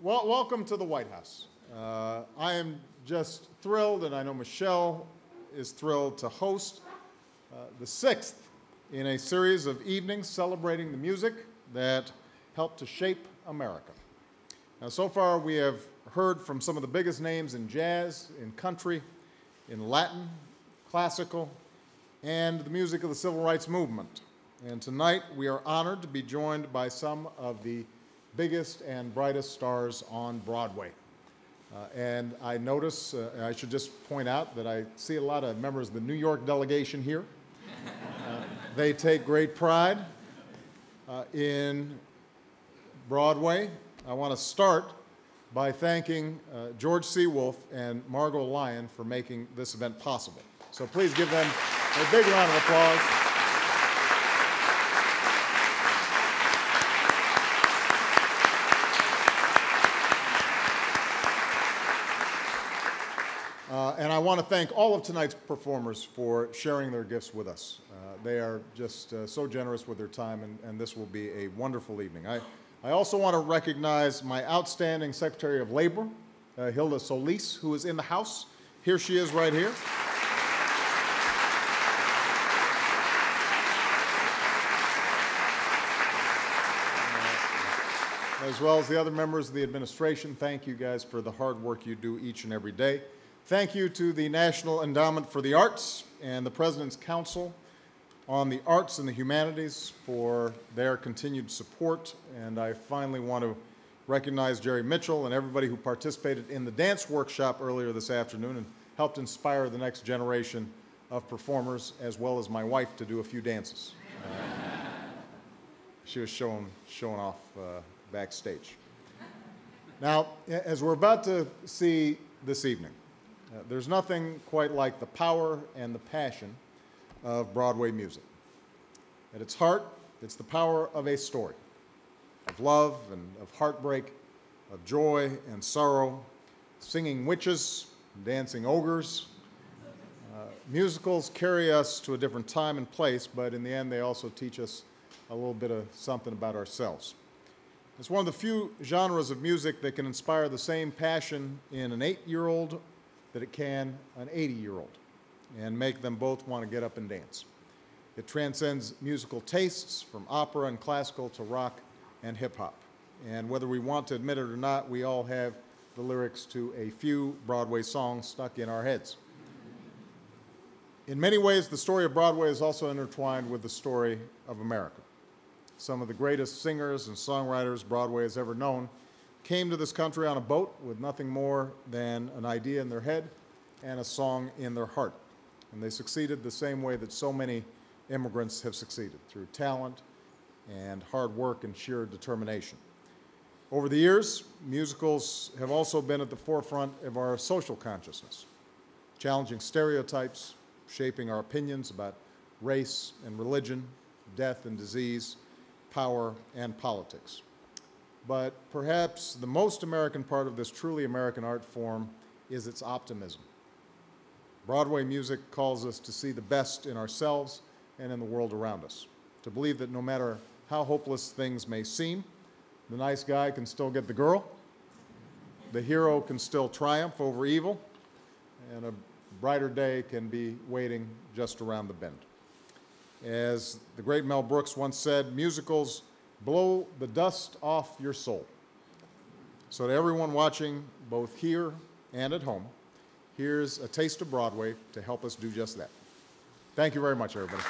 Well, welcome to the White House. I am just thrilled, and I know Michelle is thrilled to host the sixth in a series of evenings celebrating the music that helped to shape America. Now, so far we have heard from some of the biggest names in jazz, in country, in Latin, classical, and the music of the civil rights movement. And tonight we are honored to be joined by some of the biggest and brightest stars on Broadway. And I notice, I should just point out that I see a lot of members of the New York delegation here. They take great pride in Broadway. I want to start by thanking George C. Wolfe and Margot Lyon for making this event possible. So please give them a big round of applause. And I want to thank all of tonight's performers for sharing their gifts with us. They are just so generous with their time, and this will be a wonderful evening. I also want to recognize my outstanding Secretary of Labor, Hilda Solis, who is in the house. Here she is right here. As well as the other members of the administration, thank you guys for the hard work you do each and every day. Thank you to the National Endowment for the Arts and the President's Council on the Arts and the Humanities for their continued support. And I finally want to recognize Jerry Mitchell and everybody who participated in the dance workshop earlier this afternoon and helped inspire the next generation of performers, as well as my wife to do a few dances. She was showing off backstage. Now, as we're about to see this evening, there's nothing quite like the power and the passion of Broadway music. At its heart, it's the power of a story, of love and of heartbreak, of joy and sorrow, singing witches, dancing ogres. Musicals carry us to a different time and place, but in the end, they also teach us a little bit of something about ourselves. It's one of the few genres of music that can inspire the same passion in an 8-year-old that it can an 80-year-old, and make them both want to get up and dance. It transcends musical tastes from opera and classical to rock and hip-hop. And whether we want to admit it or not, we all have the lyrics to a few Broadway songs stuck in our heads. In many ways, the story of Broadway is also intertwined with the story of America. Some of the greatest singers and songwriters Broadway has ever known came to this country on a boat with nothing more than an idea in their head and a song in their heart. And they succeeded the same way that so many immigrants have succeeded, through talent and hard work and sheer determination. Over the years, musicals have also been at the forefront of our social consciousness, challenging stereotypes, shaping our opinions about race and religion, death and disease, power and politics. But perhaps the most American part of this truly American art form is its optimism. Broadway music calls us to see the best in ourselves and in the world around us, to believe that no matter how hopeless things may seem, the nice guy can still get the girl, the hero can still triumph over evil, and a brighter day can be waiting just around the bend. As the great Mel Brooks once said, musicals blow the dust off your soul. So to everyone watching, both here and at home, here's a taste of Broadway to help us do just that. Thank you very much, everybody.